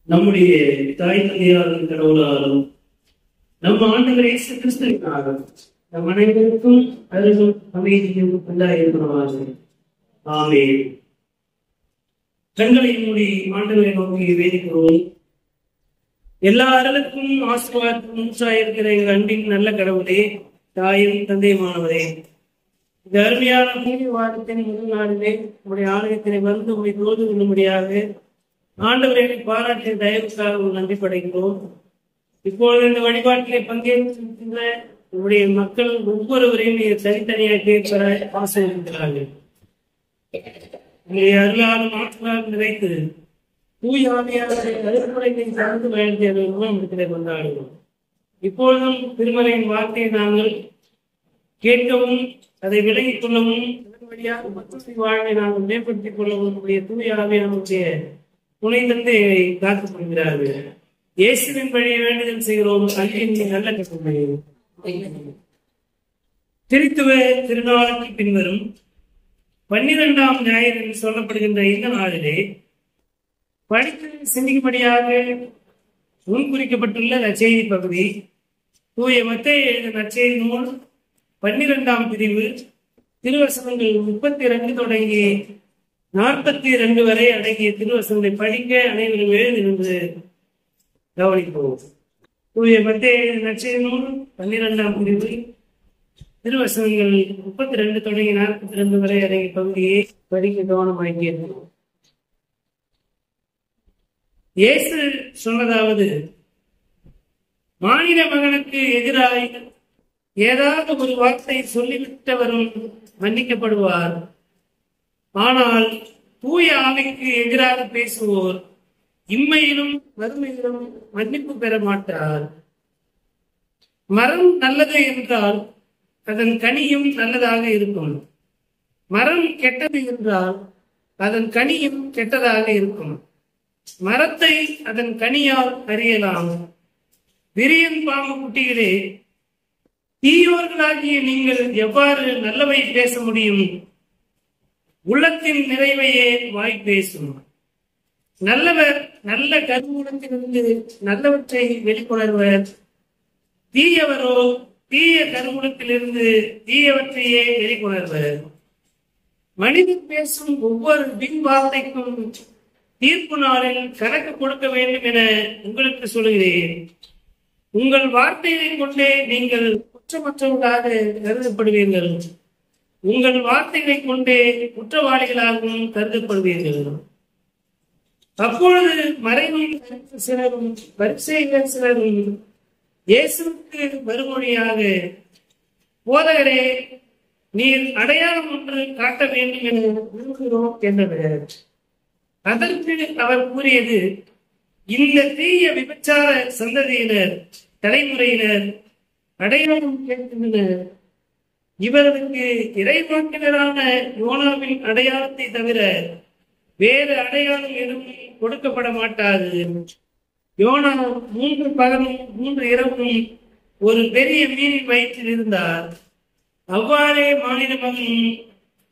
நம்முடைய தாய் தந்தையாரும் கடவுளாலும் நம் ஆண்டவர் இயேசு கிறிஸ்துவினாலும் நம் அனைவருக்கும் அருளும் அமைதியும் உண்டாயிருக்கிறோம். ஆமென். கண்களை மூடி ஆண்டவரை நோக்கி வேண்டிக்கிறோம். எல்லா அருளுக்கும் ஆசீர்வாதத்துக்கும் மூச்சாயிருக்கிற எங்கள் அன்பின் நல்ல கடவுளே, தாயும் தந்தையுமானவரே, இந்த அருமையான புதிய வாரத்தின் முதல் நாளிலே உங்களுடைய ஆலயத்தினை வந்து உங்களை தோது கொள்ளும்படியாக ஆண்டவரை பாராட்டிய தயவுக்காக நன்றி படைக்கிறோம். இப்பொழுது இந்த வழிபாட்டிலே பங்கேற்கின்ற உங்களுடைய மக்கள் ஒவ்வொருவரையும் நீங்க தனித்தனியாக கேட்கிற ஆசைக்கிறார்கள். உங்களுடைய அருளாலும் ஆற்றலால் நிறைத்து தூய் ஆவியாளரை அறுப்புடைகளை சார்ந்து பயணத்தை கொண்டாடுகிறோம். இப்பொழுதும் திருமலையின் வார்த்தையை நாங்கள் கேட்கவும் அதை விலகிக் கொள்ளவும் அதன் வழியாக மக்கள் வாழ்வை நாங்கள் மேம்படுத்திக் கொள்ளவும் உடைய தூய் ஆவியானுடைய துணை தந்தை காத்துக் கொள்கிறார்கள். இயேசுவின் வழியை வேண்டுதல் செய்கிறோம். அன்பின் நல்ல கட்டளை. திருத்துவ திருநாளுக்கு பின்வரும் 12ஆம் ஞாயிறு என்று சொல்லப்படுகின்ற இந்த நாளிலே படித்து சிந்திக்கும்படியாக முன்குறிக்கப்பட்டுள்ள நற்செய்தி பகுதி தூய மத்தேயு எழுதிய நற்செய்தி நூல் 12ஆம் பிரிவு திருவசனங்கள் 32 தொடங்கி 42 வரை அடங்கிய திருவசனங்களை படிக்க அனைவரும் எழுதிருந்து கவனிப்போம். தூய மத்தேயு எழுதிய நற்செய்தி நூல் 12ஆம் பிரிவு திருவசனங்கள் 32 தொடங்கி 42 வரை அடங்கிய பகுதியை படிக்க கவனமாக்கியிருக்கிறோம். இயேசு சொன்னதாவது: மானிட மகனுக்கு எதிராய் ஏதாவது ஒரு வார்த்தை சொல்லிவிட்டவரும் மன்னிக்கப்படுவார். ஆனால் தூய ஆவிக்கு எதிராக பேசுவோர் இம்மையிலும் மறுமையிலும் மன்னிப்பு பெற மாட்டார். மரம் நல்லது என்றால் அதன் கனியும் நல்லதாக இருக்கும். மரம் கெட்டது என்றால் அதன் கனியும் கெட்டதாக இருக்கும். மரத்தை அதன் கனியால் அறியலாம். விரியன் பாம்பு குட்டிகளே, தீயோர்களாகிய நீங்கள் எவ்வாறு நல்லவை பேச முடியும்? உள்ளத்தின் நிறைவையே வாய் பேசும். நல்லவர் நல்ல கருவூலத்திலிருந்து நல்லவற்றை வெளிக்கொணர்வர். தீயவரோ தீய கருவூலத்திலிருந்து தீயவற்றையே வெளிக்கொணர்வர். மனிதன் பேசும் ஒவ்வொரு பின் வார்த்தைக்கும் தீர்ப்பு நாளில் கணக்கு கொடுக்க வேண்டும் என உங்களுக்கு சொல்கிறேன். உங்கள் வார்த்தைகளை கொண்டே நீங்கள் குற்றமற்றவர்களாக கருதப்படுவீர்கள். உங்கள் வார்த்தைகளை கொண்டே குற்றவாளிகளாகவும் கருதப்படுவீர்கள். அப்பொழுது மறைவில் சிலரும் பரிசேயர் சிலரும் இயேசுவுக்கு மறுமொழியாக, போதகரே, நீர் அடையாளம் ஒன்று காட்ட வேண்டும் என விரும்புகிறோம் என்றனர். அதற்கு அவர் கூறியது: இந்த தீய விபச்சார சந்ததியினர் தலைமுறையினர் அடையாளம் கேட்கின்றனர். இவர்களுக்கு இறைவாக்கினரான யோனாவின் அடையாளத்தை தவிர வேறு அடையாளம் எதுவும் கொடுக்கப்பட மாட்டாது. யோனா 3 பகலும் 3 இரவும் ஒரு பெரிய மீனின் வயிற்றில் இருந்தார். அவ்வாறே மானிட மகன்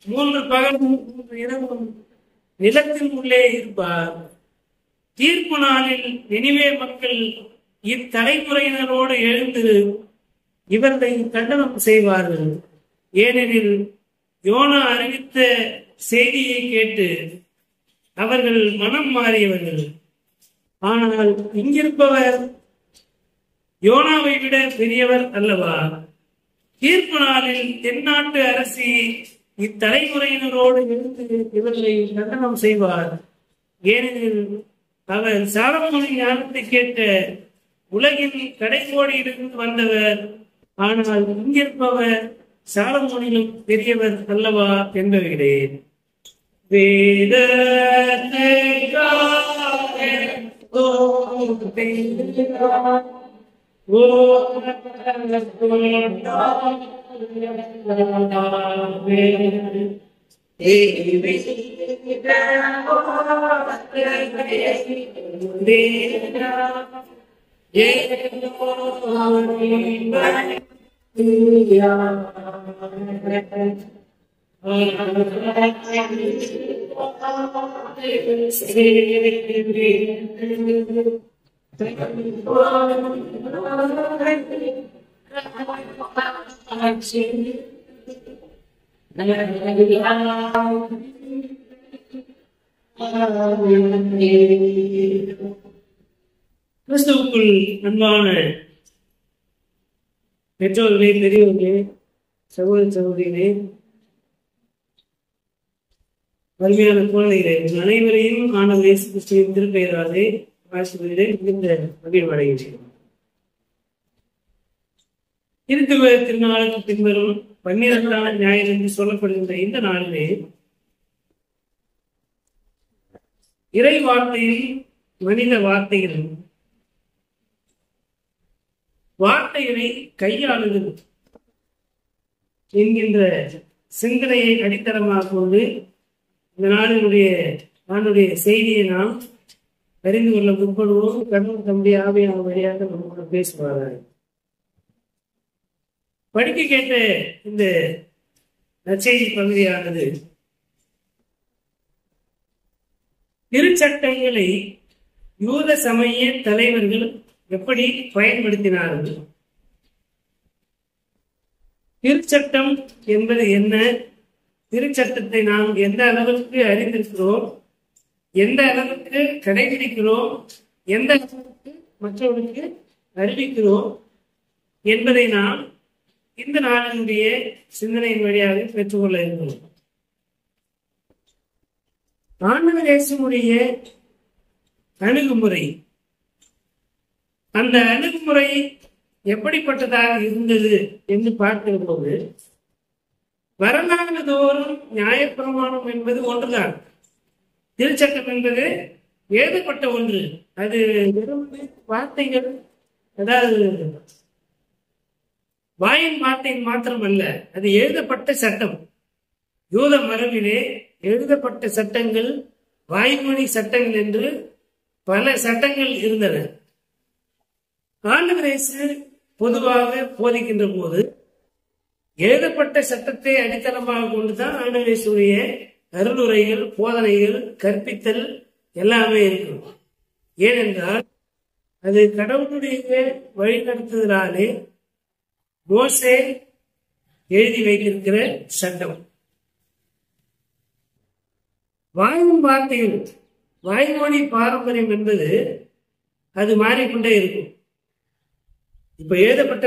3 பகலும் 3 இரவும் நிலத்தின் உள்ளே இருப்பார். தீர்ப்பு நாளில் நினிவே மக்கள் இத்தலைமுறையினரோடு எழுந்து இவர்களை கண்டனம் செய்வார்கள். ஏனெனில் யோனா அறிவித்த செய்தியை கேட்டு அவர்கள் மனம் மாறியவர்கள். ஆனால் இங்கிருப்பவர் யோனாவை விட பெரியவர் அல்லவா? தீர்ப்பு நாளில் தென்னாட்டு அரசி இத்தலைமுறையினரோடு இருந்து இவர்களை கண்டனம் செய்வார். ஏனெனில் அவர் சாலமோனின் ஞானத்தை கேட்ட உலகின் கடைக்கோடியிலிருந்து வந்தவர். ஆனால் இங்கிருப்பவர் சாலமோனிலும் பெரியவர் அல்லவா என்பவர்களேன். கிறிஸ்துவுக்குள் அன்பான பெற்றோர்களே, பெரியவர்களே, சகோதர சகோதரிகளே, அருமையான குழந்தைகளே, அனைவரையும் ஆண்டவர் இயேசு கிறிஸ்துவின் திருப்பெயராலே வாழ்த்துகிறேன். மிகுந்த மகிழ்வடைகிறேன். திருத்துவ திருநாளுக்கு பின்வரும் 12ஆம் ஞாயிறு என்று சொல்லப்படுகின்ற இந்த நாளிலே இறை வார்த்தையில் மனித வார்த்தைகளும் வார்த்தைகளை கையாளுதல் என்கின்ற சிந்தனையை அடித்தளமாக கொண்டு இந்த நாளுடைய செய்தியை நாம் அறிந்து கொள்ள முற்படுவோம். கடவுள் தம்முடைய ஆவியான வழியாக நம்மோடு பேசுவார்கள். படிக்க கேட்ட இந்த நற்செய்தி பகுதியானது திருச்சட்டங்களை யூத சமய தலைவர்கள் எப்படி பயன்படுத்தினார்கள், திருச்சட்டம் என்பது என்ன, திருச்சட்டத்தை நாம் எந்த அளவுக்கு அறிந்திருக்கிறோம், எந்த அளவுக்கு கடைபிடிக்கிறோம், எந்த அளவுக்கு மற்றவர்களுக்கு அறிவிக்கிறோம் என்பதை நாம் இந்த நாளினுடைய சிந்தனையின் வழியாக பெற்றுக்கொள்ள இருக்கிறோம். ஆண்டவர் இயேசுவுடைய அணுகுமுறை, அந்த அணுகுமுறை எப்படிப்பட்டதாக இருந்தது என்று பார்க்கிற போது வரலாறு தோறும் நியாயப்பிரமாணம் என்பது ஒன்றுதான். திருச்சட்டம் என்பது எழுதப்பட்ட ஒன்று. அது வெறும் வார்த்தைகள், அதாவது வாயின் வார்த்தைகள் மாத்திரமல்ல, அது எழுதப்பட்ட சட்டம். யூத மரபிலே எழுதப்பட்ட சட்டங்கள், வாய்மொழி சட்டங்கள் என்று பல சட்டங்கள் இருந்தன. ஆண்டவர் இயேசு பொதுவாக போதிக்கின்ற போது எழுதப்பட்ட சட்டத்தை அடித்தளமாக கொண்டுதான் ஆண்டவர் இயேசுடைய அருளுரைகள், போதனைகள், கற்பித்தல் எல்லாமே இருக்கும். ஏனென்றால் அது கடவுளுடைய வழிநடத்துதலாலே மோசே எழுதி வைத்திருக்கிற சட்டம். வாயும் வார்த்தைகள், வாய்மொழி பாரம்பரியம் என்பது அது மாறிக்கொண்டே இருக்கும். இப்ப எழுதப்பட்ட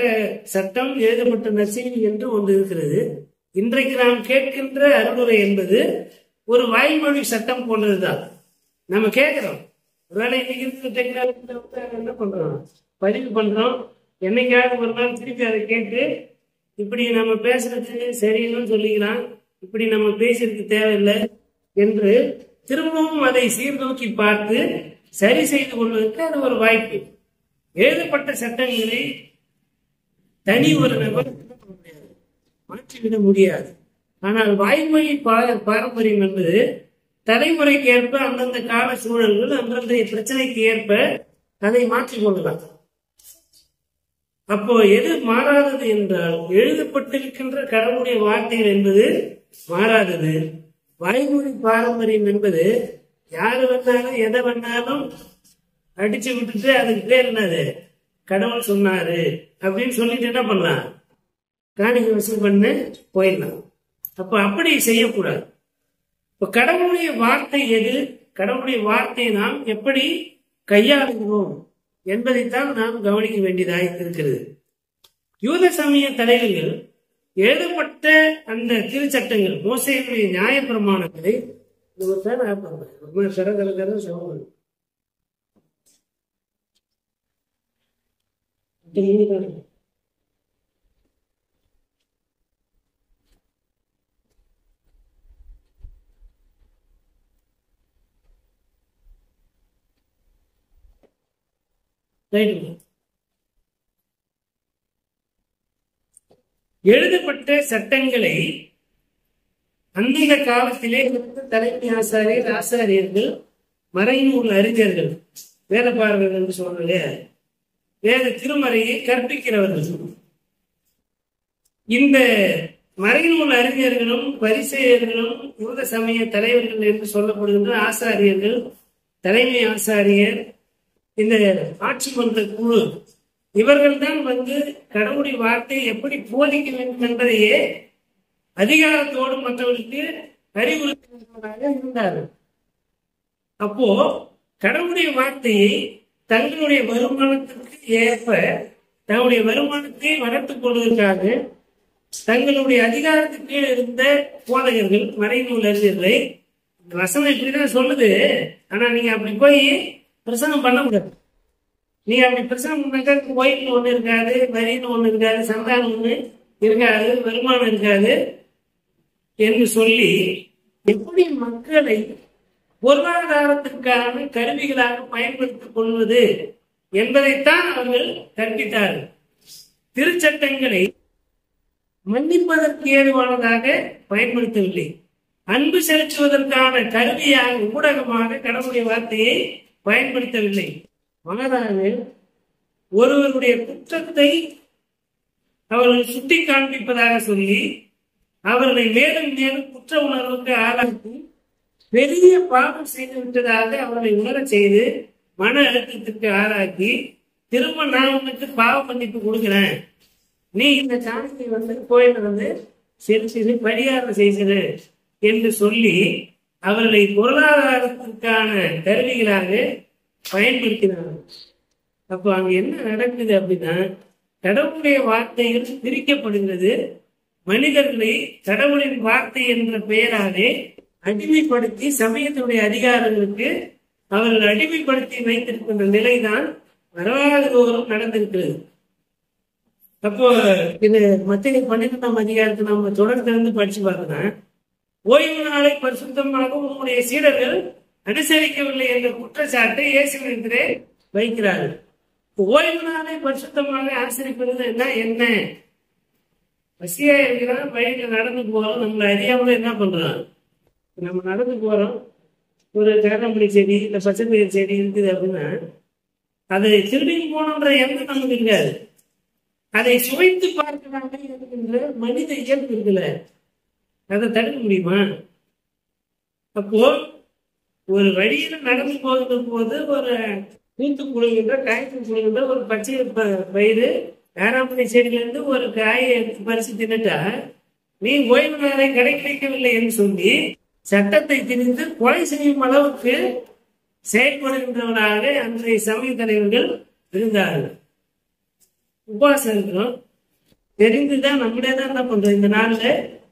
சட்டம், எழுதப்பட்ட நற்செய்தி என்று ஒன்று இருக்கிறது. இன்றைக்கு நாம் கேட்கின்ற அருளுரை என்பது ஒரு வாய்மொழி சட்டம் போன்றதுதான். நம்ம கேட்கிறோம், ஒருவேளை இன்னைக்கு இருக்கிற டெக்னாலஜி என்ன பண்றோம், பதிவு பண்றோம். என்னைக்காவது ஒரு நாள் திருப்பி அதை கேட்டு இப்படி நம்ம பேசுறது சரின்னு சொல்லிக்கலாம், இப்படி நம்ம பேசுறதுக்கு தேவையில்லை என்று திரும்பவும் அதை சீர்தூக்கி பார்த்து சரி செய்து கொள்வதற்கு அது ஒரு வாய்ப்பு. எழுதப்பட்ட சட்டங்களை தனி ஒரு நபர் மாற்றிவிட முடியாது. ஆனால் வாய்மொழி பாரம்பரியம் என்பது தலைமுறைக்கு ஏற்ப, அந்தந்த கால சூழல்கள், அந்தந்த பிரச்சனைக்கு ஏற்ப அதை மாற்றிக்கொள்ளலாம். அப்போ எது மாறாதது என்றால், எழுதப்பட்டிருக்கின்ற கடவுளுடைய வார்த்தைகள் என்பது மாறாதது. வாய்மொழி பாரம்பரியம் என்பது யாரு வந்தாலும் எதை வந்தாலும் அடிச்சு விட்டுட்டு அதுக்கு பேர் என்னது, கடவுள் சொன்னாரு அப்படின்னு சொல்லிட்டு என்ன பண்ணலாம், காணிக்கை வசூல் பண்ண போயிடலாம். அப்ப அப்படி செய்யக்கூடாது. இப்ப கடவுளுடைய வார்த்தை எது, கடவுளுடைய வார்த்தையை நாம் எப்படி கையாளுகிறோம் என்பதைத்தான் நாம் கவனிக்க வேண்டியதாக இருக்கிறது. யூத சமய தலைவர்கள் எழுதப்பட்ட அந்த திருச்சட்டங்கள், மோசேயுடைய நியாயப்பிரமாணங்களை எழுதப்பட்ட சட்டங்களை அந்த காலத்திலே தலைமை ஆசாரியர், ஆசாரியர்கள், மறைநூல் அறிஞர்கள், வேதபாரகர்கள் என்று சொல்றே வேத திருமறையை கற்பிக்கிறவர்கள், இந்த மறைநூல் அறிஞர்களும் பரிசேயர்களும் யூத சமய தலைவர்கள் என்று சொல்லப்படுகின்ற ஆசாரியர்கள், தலைமை ஆசாரியர், இந்த ஆட்சி மன்ற குழு, இவர்கள் தான் கடவுளுடைய வார்த்தையை எப்படி போதிக்க வேண்டும் என்பதையே அதிகாரத்தோடு மற்றவர்களுக்கு அறிவுறுத்துவதாக இருந்தார்கள். அப்போ கடவுளுடைய வார்த்தையை தங்களுடைய வருமானத்திற்கு ஏற்ப தங்களுடைய வருமானத்தை வளர்த்துக் கொள்வதற்காக தங்களுடைய அதிகாரத்துக்கு கீழே இருந்த போதகர்கள், மறைநூல் அறிஞர்களை, வசனம் இப்படிதான் சொல்லுது, ஆனா நீங்க அப்படி போய் பிரசங்கம் பண்ண முடியாது. நீங்க அப்படி பிரசங்கம் பண்ணாக்கா கோயில்னு ஒண்ணு இருக்காது, வரின்னு ஒண்ணு இருக்காது, சந்தானம் ஒண்ணு இருக்காது, வருமானம் இருக்காது என்று சொல்லி எப்படி மக்களை பொருளாதாரத்திற்கான கருவிகளாக பயன்படுத்திக் கொள்வது என்பதைத்தான் அவர்கள் கற்பித்தார்கள். திருச்சட்டங்களை மன்னிப்பதற்கு ஏதுவானதாக பயன்படுத்தவில்லை. அன்பு செலுத்துவதற்கான கருவியாக, ஊடகமாக கடவுளுடைய வார்த்தையை பயன்படுத்தவில்லை. மாறாக ஒருவருடைய குற்றத்தை அவர்கள் சுட்டி காண்பிப்பதாக சொல்லி அவர்களை மேலும் மேலும் குற்ற உணர்வுக்கு ஆளாக்கி பெரிய பாவம் செய்து விட்டதாக அவர்களை உணரச் செய்து மன அழுத்தத்திற்கு ஆளாக்கி திரும்ப நான் உனக்கு பாவ மன்னிப்பு கொடுக்கிறேன், நீ இந்த சாமியை கோயில செலுத்தி பரிகாரம் செய்கிறது என்று சொல்லி அவர்களை பொருளாதாரத்திற்கான கருவிகளாக பயன்படுத்தினார்கள். அப்போ அங்க என்ன நடக்குது அப்படின்னா, கடவுளுடைய வார்த்தைகள் பிரிக்கப்படுகிறது. மனிதர்களை கடவுளின் வார்த்தை என்ற பெயராலே அடிமைப்படுத்தி சமயத்தினுடைய அதிகாரங்களுக்கு அவர்கள் அடிமைப்படுத்தி வைத்திருக்கின்ற நிலைதான் வரலாறு தோறும் நடந்திருக்கிறது. அப்போ இது மத்திய 12ஆம் அதிகாரத்தை நம்ம தொடர்ந்து படிச்சு பார்க்கலாம். ஓய்வு நாளை பரிசுத்தமாக உங்களுடைய சீடர்கள் அனுசரிக்கவில்லை என்ற குற்றச்சாட்டை இயேசுவிடத்திலே வைக்கிறார்கள். ஓய்வு நாளை பரிசுத்தமாக ஆசரிப்பது என்ன? பசியா இருக்கிறான், வழியில நடந்து போறோம், நம்மளை அறியாமல என்ன பண்றோம், நம்ம நடந்து போறோம், ஒரு கரம்புடி செடி இல்ல பச்சைப்பயிர் செடி இருக்குது அப்படின்னா அதை திருடி போனோன்ற எண்ணம் நமக்கு இருக்காது. அதை சுவைத்து பார்க்கிறாங்க என்கின்ற மனித இயல்பு இருக்குல்ல, அதை தடுக்க முடியுமா? அப்போ ஒரு வழியில நடந்து போகிற போது ஒரு பூத்து குழுகின்ற, காய்ச்சி குழுகின்ற ஒரு பச்சை பயிறு காராமணி செடியிலிருந்து ஒரு காயை எடுத்து பறிச்சு தின்னுட்டா நீ ஓய்வு நாளை கடைபிடிக்கவில்லை என்று சொல்லி சட்டத்தை திணித்து கொலை செய்யும் அளவுக்கு செயல்படுகின்றவராக அன்றைய சமய தலைவர்கள் இருந்தார்கள். உபவாசம் இருக்கிறோம், தெரிந்துதான் நம்மளே தான் என்ன பண்றோம், இந்த நாள்ல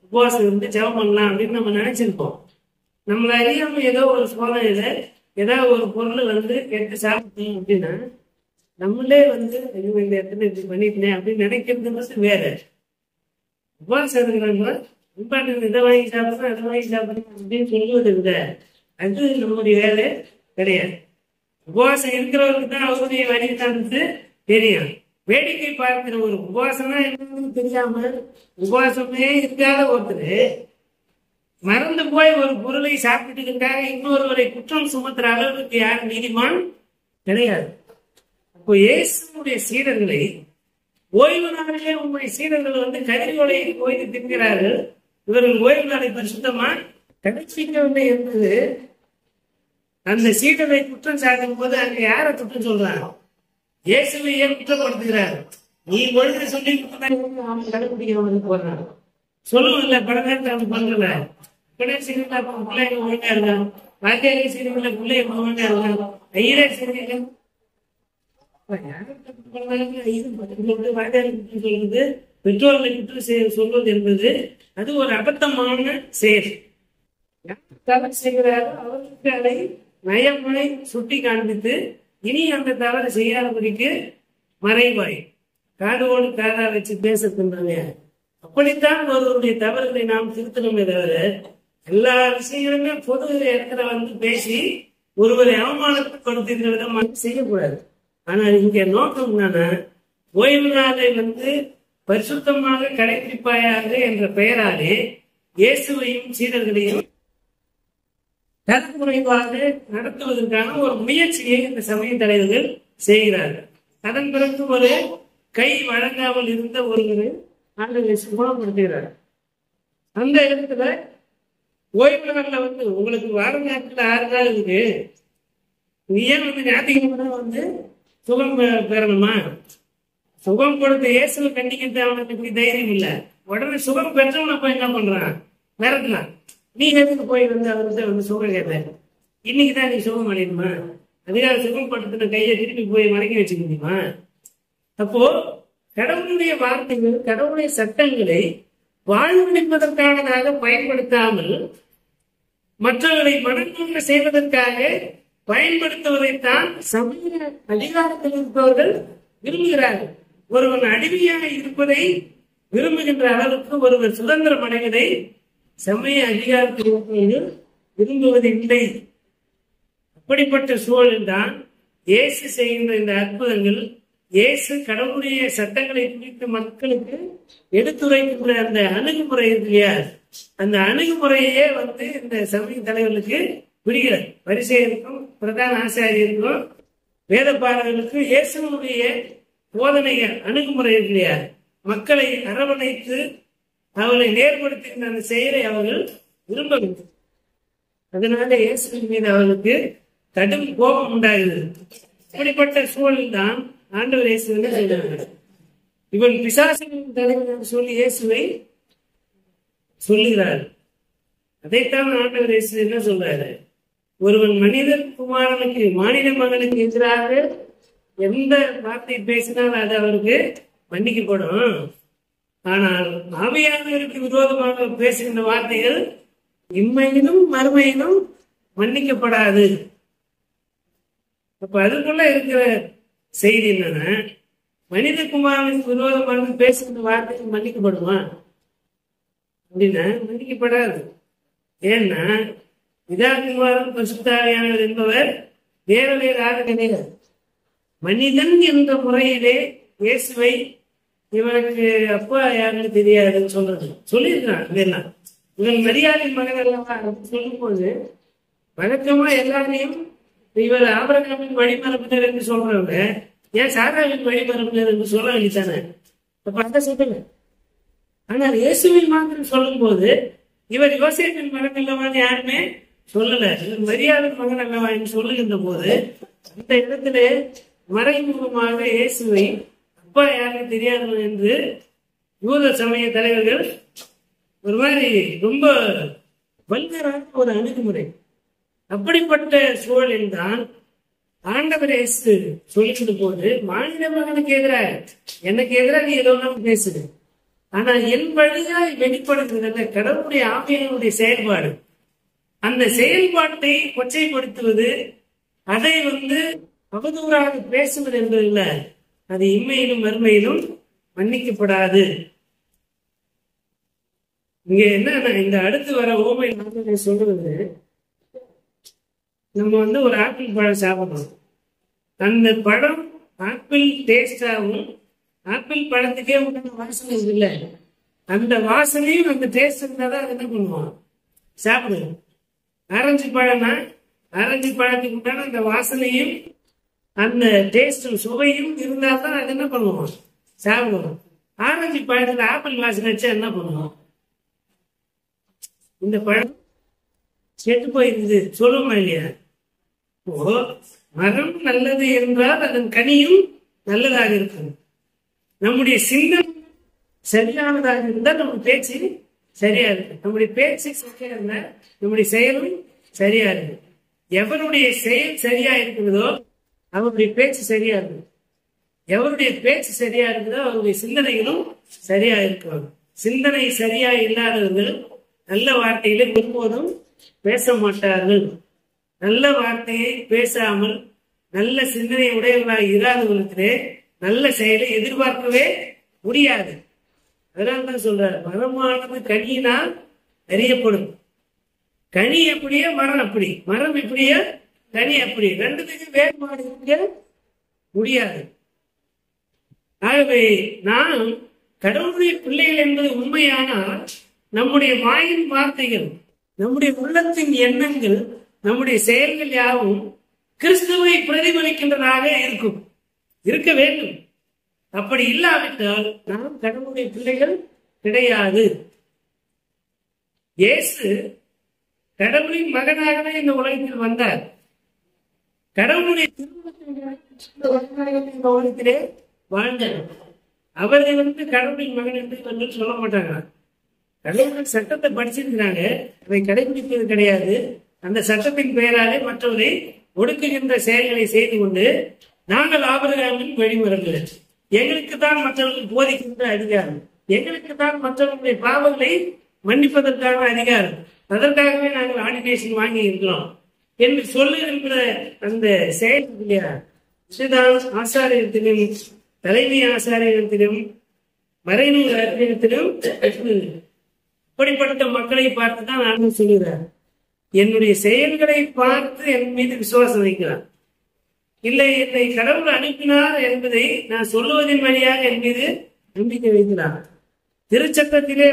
உபவாசம் இருந்து ஜெபம் பண்ணலாம் அப்படின்னு நம்ம நினைச்சிருப்போம். நம்மள அறியாம ஏதோ ஒரு சோதனையில ஏதாவது ஒரு பொருள் கெட்டு சாப்பிட்டோம் அப்படின்னா நம்மளே இந்த இடத்துல இப்படி பண்ணிட்டேன் அப்படின்னு நினைக்கிறது வேற. உபவாசம் இருக்கிறாங்க, இதை வாங்கி சாப்பிடணும் அதை வாங்கி சாப்பிடணும் அப்படின்னு சொல்லுவது விட அது நம்முடைய வேலை கிடையாது. உபவாசம் இருக்கிறவருக்கு தான் அவருடைய வழிதானது தெரியும். வேடிக்கை பார்க்கிற ஒரு உபவாசம்னா என்னன்னு தெரியாம உபவாசமே இருக்காத ஒருத்தர் மறந்து போய் ஒரு பொருளை சாப்பிட்டுக்கிட்டாக இன்னொருவரை குற்றம் சுமத்துற அளவுக்கு யாரும் நீதிமான் கிடையாது. அப்போ இயேசுடைய சீடர்களை ஓய்வு நாளிலே உங்களுடைய சீடர்கள் கதிர்கொலை ஓய்ந்து தின்கிறார்கள், இவர்கள் ஓய்வு நாளை பரிசுத்தமா கடைபிடிக்கவில்லை என்பது அந்த சீடரை குற்றம் சாட்டும் போது அங்க யாரை குற்றம் சொல்றாங்க? இயேசுவை ஏன் குற்றப்படுத்துகிறார்? நீ ஒழுங்கு சொல்லி அவன் கடைபிடிக்க போறான் சொல்லுவதில்ல. பல நேரத்தில் அவன் பண்றல கடைசிகளா பிள்ளைங்க ஒழுங்கா இருக்கான், வாத்தியாரி சீரியல்ல பிள்ளைங்க ஒழுங்கா இருக்கான், ஐயரே சீரியல் சொல்றது பெற்றோர்களை குற்றம் சொல்வது என்பது அது ஒரு அபத்தமான செயல். தவறு செய்கிறாரோ அவர்களுக்கு அதை நயமுறை சுட்டி காண்பித்து இனி அந்த தவறு செய்யாதபடிக்கு மறைவாய் காதோடு காதா வச்சு பேசுகின்றன. அப்படித்தான் ஒருவருடைய தவறுகளை நாம் திருத்தணுமே தவிர எல்லா விஷயங்களுமே பொது இடத்துல பேசி ஒருவரை அவமானத்துக்கு கொடுத்திருக்கிற விதமாக செய்யக்கூடாது. ஆனால் இங்க நோக்கம் என்னன்னா, ஓய்வு நாளை பரிசுத்தமாக கடைபிடிப்பாயாக என்ற பெயராலே இயேசுவையும் சீடர்களையும் தரக்குறைவாக நடத்துவதற்கான ஒரு முயற்சியை இந்த சமய தலைவர்கள் செய்கிறார்கள். அதன் பிறகு ஒரு கை வழங்காமல் இருந்த ஒருவரை ஆண்டவர் குணப்படுத்துகிறார். அந்த இடத்துல ஓய்வு நாள்ல உங்களுக்கு வார நேரத்துல 6 நாள் இருக்கு, நீ ஏன் ஞாயிற்றுக்கிழமை சுகம் பெறணுமா? சுகம் கொடுத்த இயேசுவை கண்டிக்கிறது அவனுக்கு இப்படி தைரியம் இல்லை. உடனே சுகம் பெற்றவன போய் என்ன பண்றான்? மிரட்டலாம். நீ எதுக்கு போய் அவர்கிட்ட சுகம் கேட்ட? இன்னைக்குதான் நீ சுகம் அடையணுமா? அதுக்காக சுகம் படுத்தின கையை திருப்பி போய் மடக்கி வச்சுக்க முடியுமா? அப்போ கடவுளுடைய வார்த்தைகள், கடவுளுடைய சட்டங்களை வாழ்வளிப்பதற்கானதாக பயன்படுத்தாமல் மற்றவர்களை மனநன்மை செய்வதற்காக பயன்படுத்துவதைத்தான் சமய அதிகாரத்தில் இருப்பவர்கள் விரும்புகிறார்கள். ஒருவன் அடிமையாக இருப்பதை விரும்புகின்ற அளவுக்கு ஒருவர் சுதந்திரம் அடைவதை சமய அதிகாரத்தில் இருப்பவர்கள் விரும்புவது இல்லை. அப்படிப்பட்ட சூழலில் தான் இயேசு செய்கின்ற இந்த அற்புதங்கள், இயேசு கடவுளுடைய சட்டங்களை குறித்து மக்களுக்கு எடுத்துரைக்கின்ற அந்த அணுகுமுறை இருக்கு இல்லையா, அந்த அணுகுமுறையே இந்த சமய தலைவர்களுக்கு பிடிக்கிறது. பரிசேயருக்கும் பிரதான ஆசாரியருக்கும் வேத பாரர்களுக்கு இயேசுடைய போதனைகள் அணுகுமுறை இருக்கு இல்லையா, மக்களை அரவணைத்து அவர்களை நேர்படுத்துகின்ற அந்த செயலை அவர்கள் விரும்பவில்லை. அதனால இயேசுவின் மீது அவர்களுக்கு கடும் கோபம் உண்டாகிறது. இப்படிப்பட்ட சூழல் தான் ஆண்டவர் இயேசு சொல்லுகிறார். இவன் பிசாசின் தலைவர் சொல்லி இயேசுவை சொல்லுகிறார். அதைத்தான் ஆண்டவர் இயேசு என்ன சொல்றாரு? ஒருவன் மனிதன் குமாரனுக்கு, மாநில மகனுக்கு எதிராக எந்த வார்த்தை பேசினால் அது அவருக்கு மன்னிக்கப்படும். ஆனால் ஆவியானவருக்கு விரோதமாக பேசுகின்ற வார்த்தைகள் இம்மையிலும் மறுமையிலும் மன்னிக்கப்படாது. அப்ப அதுக்குள்ள இருக்கிற செய்தி என்னன்னா, மனித குமாரனுக்கு விரோதமாக பேசுகின்ற வார்த்தைகள் மன்னிக்கப்படுமா அப்படின்னா மன்னிக்கப்படாது. ஏன்னா பிதாகுமாரன் பரிசுத்தாவியானவர் என்பவர் வேற வேறு யாரும் கிடையாது. மனிதன் என்ற முறையிலே இயேசுவை இவனுக்கு அப்பா யாருன்னு தெரியாதுன்னு சொல்லியிருக்கான். இதெல்லாம் இவன் மரியாதையின் மகன் அல்லவா சொல்லும் போது வழக்கமா எல்லாரையும் இவர் ஆபிரகாமின் வழிமரப்பினர் என்று சொல்றவங்க ஏன் சாராவின் வழிமரப்பினர் என்று சொல்ல வேண்டித்தானே? அப்ப அதை சொல்லுங்க. ஆனால் இயேசுவின் மாத்திரம் சொல்லும் போது இவர் யோசேப்பின் மகன் அல்லவான்னு யாருமே சொல்லல. இவர் மரியாதையின் மகன் அல்லவா என்று சொல்லுகின்ற போது அந்த இடத்துல மறைமுகமாக இயேசுவை அப்பா யாருன்னு தெரியாது என்று யூத சமய தலைவர்கள் ஒரு மாதிரி ரொம்ப வல்கரான ஒரு அணுகுமுறை. அப்படிப்பட்ட சூழலில் தான் ஆண்டவர் இயேசு சொல்லிட்டு போது, மாநில மகனுக்கு எதிராக எனக்கு எதிராக நீ ஏதோ பேசுது, ஆனா என் வழியாய் வெளிப்படுத்துகிற கடவுளுடைய ஆவியானுடைய செயல்பாடு, அந்த செயல்பாட்டை கொச்சைப்படுத்துவது, அதை அவதூறாக பேசுவது என்பதில்ல, அது இம்மையிலும் மறுமையிலும் மன்னிக்கப்படாது. இங்க என்ன, இந்த அடுத்து வர ஓமை சொல்றது, நம்ம ஒரு ஆப்பிள் பழம் சாப்பிடுறோம். அந்த பழம் ஆப்பிள் டேஸ்டாகவும் ஆப்பிள் பழத்துக்கே உண்டான வாசனை இல்லை. அந்த வாசனையும் அந்த டேஸ்ட் இருந்தாதான் அது என்ன பண்ணுவோம், சாப்பிடுவோம். ஆரஞ்சு பழம்னா ஆரஞ்சு பழத்துக்கு உண்டான அந்த வாசனையும் அந்த டேஸ்டும் சுவையும் இருந்தாதான் அது என்ன பண்ணுவோம், சாப்பிடுவோம். ஆரஞ்சு பழத்துல ஆப்பிள் வாசனை வச்சா என்ன பண்ணுவோம், இந்த பழம் கெட்டு போயிருக்குது சொல்லுமா இல்லையா? மரம் நல்லது என்றால் அதன் கனியும் நல்லதாக இருக்கும். நம்முடைய சிந்தனை சரியானதாக இருந்தால் நம்ம பேச்சு சரியா இருக்கு. நம்முடைய பேச்சு சரியா இருந்தா நம்முடைய செயலும் சரியா இருக்கு. எவருடைய செயல் சரியா இருக்கிறதோ அவருடைய பேச்சு சரியா இருக்கு. எவருடைய பேச்சு சரியா இருக்குதோ அவருடைய சிந்தனைகளும் சரியா இருக்கும். சிந்தனை சரியா இல்லாதவர்கள் நல்ல வார்த்தையில ஒருபோதும் பேச மாட்டார்கள். நல்ல வார்த்தையை பேசாமல் நல்ல சிந்தனை உடையவர்களாக இராதவர்களுக்கு நல்ல செயலை எதிர்பார்க்கவே முடியாது. அதனால தான் சொல்றாரு, மரமானது கனியினால் அறியப்படும். கனி எப்படியோ மரம் அப்படி, மரம் எப்படியோ கனி அப்படி, ரெண்டுத்துக்கு வேறுபாடு இருக்க முடியாது. ஆகவே நாம் கடவுளுடைய பிள்ளைகள் என்பது உண்மையானால் நம்முடைய வாயின் வார்த்தைகள், நம்முடைய உள்ளத்தின் எண்ணங்கள், நம்முடைய செயல்கள் யாவும் கிறிஸ்துவை பிரதிபலிக்கின்றதாக இருக்க வேண்டும். அப்படி இல்லாவிட்டால் நாம் கடவுளுடைய பிள்ளைகள் கிடையாது. இயேசு கடவுளின் மகனாகவே இந்த உலகத்தில் வந்தார். கடவுளுடைய இந்த உலகத்திலே வாழ்ந்தார். அவரை கடவுளின் மகன் என்று சொல்ல மாட்டாங்க. கடவுள் சட்டத்தை படிச்சிருக்கிறாங்க, அதை கடைபிடிப்பது கிடையாது. அந்த சட்டத்தின் பெயராலே மற்றவரை ஒடுக்குகின்ற செயல்களை செய்து கொண்டு நாங்கள் ஆபிரகாமின் வழிமுறைகள், எங்களுக்கு தான் மற்றவர்கள் போதிக்கின்ற அதிகாரம், எங்களுக்கு தான் மற்றவர்களுடைய பாவங்களை மன்னிப்பதற்கான அதிகாரம், அதற்காகவே நாங்கள் ஆர்டினேஷன் வாங்கி இருக்கிறோம் என்று சொல்லுகின்ற அந்த செயல் இல்லையா, இதுதான் ஆசாரியத்திலும் தலைமை ஆசாரியத்திலும் மறைநூல் அறிஞத்திலும் இப்படிப்பட்ட மக்களை பார்த்துதான் நான் சொல்லுகிறார். என்னுடைய செயல்களை பார்த்து என் மீது விசுவாசம் வைக்கிறார், இல்லை என்னை கடவுள் அனுப்பினார் என்பதை நான் சொல்லுவதன் வழியாக என் மீது நம்பிக்கை வைக்கிறார். திருச்சட்டத்திலே